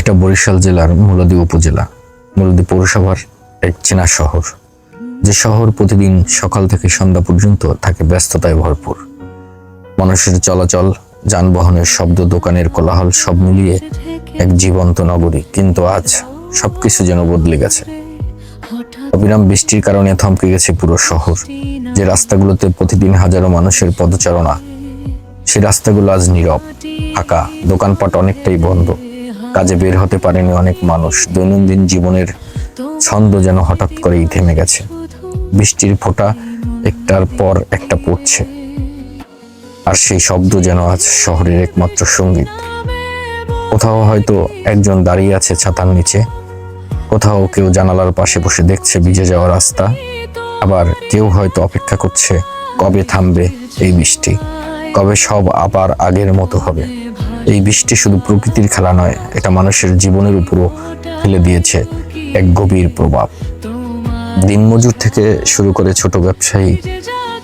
এটা বরিশাল জেলার মূলদী উপজেলা, মূলদী পৌরসভার এক চেনা শহর, যে শহর প্রতিদিন সকাল থেকে সন্ধ্যা পর্যন্ত থাকে ব্যস্ততায় ভরপুর। মানুষের চলাচল, যানবাহনের শব্দ, দোকানের কোলাহল সব মিলিয়ে এক জীবন্ত নগরী। কিন্তু আজ সবকিছু যেন বদলে গেছে। অবিরাম বৃষ্টির কারণে থমকে গেছে পুরো শহর। যে রাস্তাগুলোতে প্রতিদিন হাজারো মানুষের পদচারণা, সেই রাস্তাগুলো আজ নীরব, ফাঁকা। দোকানপাট অনেকটাই বন্ধ, কাজে বের হতে পারেনি অনেক মানুষ। দৈনন্দিন জীবনের ছন্দ যেন হঠাৎ করেই থেমে গেছে। বৃষ্টির ফোঁটা একটার পর একটা পড়ছে, আর সেই শব্দ যেন আজ শহরের একমাত্র সঙ্গীত। কোথাও হয়তো একজন দাঁড়িয়ে আছে ছাতার নিচে, কোথাও কেউ জানালার পাশে বসে দেখছে ভিজে যাওয়া রাস্তা, আবার কেউ হয়তো অপেক্ষা করছে কবে থামবে এই বৃষ্টি, কবে সব আবার আগের মতো হবে। এই বৃষ্টি শুধু প্রকৃতির খেলা নয়, এটা মানুষের জীবনের উপরও ফেলে দিয়েছে এক গভীর প্রভাব। দিনমজুর থেকে শুরু করে ছোট ব্যবসায়ী,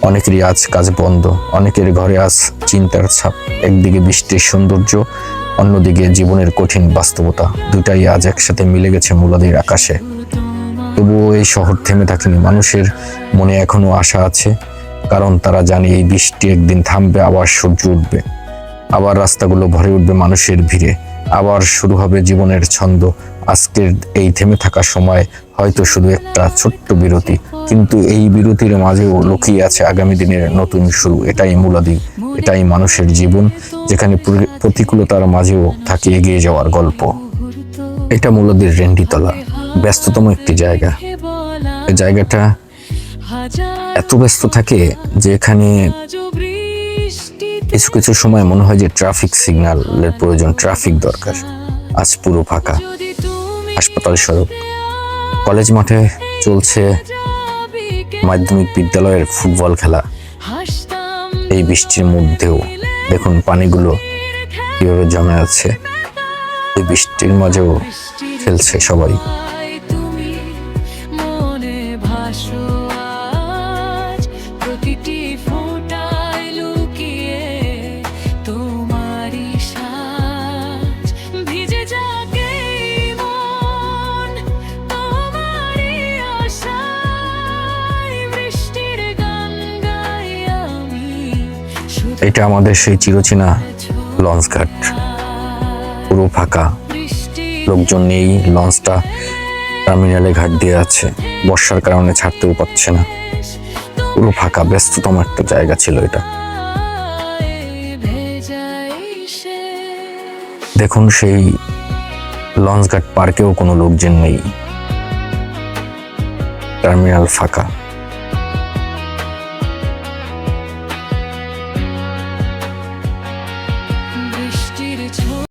অনেকেরই আজ কাজ বন্ধ, অনেকের ঘরে আজ চিন্তার ছাপ। একদিকে বৃষ্টির সৌন্দর্য, অন্যদিকে জীবনের কঠিন বাস্তবতা, দুটাই আজ একসাথে মিলে গেছে মূলদীর আকাশে। তবুও এই শহর থেমে থাকেনি, মানুষের মনে এখনো আশা আছে, কারণ তারা জানে এই বৃষ্টি একদিন থামবে, আবার সূর্য উঠবে, আবার রাস্তাগুলো ভরে উঠবে মানুষের ভিড়ে, আবার শুরু হবে জীবনের ছন্দ। আজকের এই থেমে থাকা সময় হয়তো শুধু একটা ছোট্ট বিরতি, কিন্তু এই বিরতির মাঝেও লুকিয়ে আছে আগামী দিনের নতুন শুরু। এটাই মূলদী, এটাই মানুষের জীবন, যেখানে প্রতিকূলতার মাঝেও থাকে এগিয়ে যাওয়ার গল্প। এটা মূলদীর রেন্ডিতলা, ব্যস্ততম একটি জায়গা। এই জায়গাটা এত ব্যস্ত থাকে যে এখানে কিছু কিছু সময় মনে হয় যে ট্রাফিক সিগন্যালের প্রয়োজন, ট্রাফিক দরকার। আজ পুরো ফাঁকা, হাসপাতাল, সড়ক, কলেজ মাঠে চলছে মাধ্যমিক বিদ্যালয়ের ফুটবল খেলা। এই বৃষ্টির মধ্যেও দেখুন পানিগুলো কিভাবে জমে আছে, এই বৃষ্টির মাঝেও খেলছে সবাই। এটা আমাদের সেই চিরচেনা লঞ্চঘাট, পুরো ফাঁকা, লোকজন নেই। লঞ্চটা টার্মিনালে ঘাট দিয়ে আছে, বর্ষার কারণে ছাড়তেও পারছে না। পুরো ফাঁকা, ব্যস্ততম একটা জায়গা ছিল এটা। দেখুন সেই লঞ্চঘাট পার্কেও কোনো লোকজন নেই, টার্মিনাল ফাঁকা।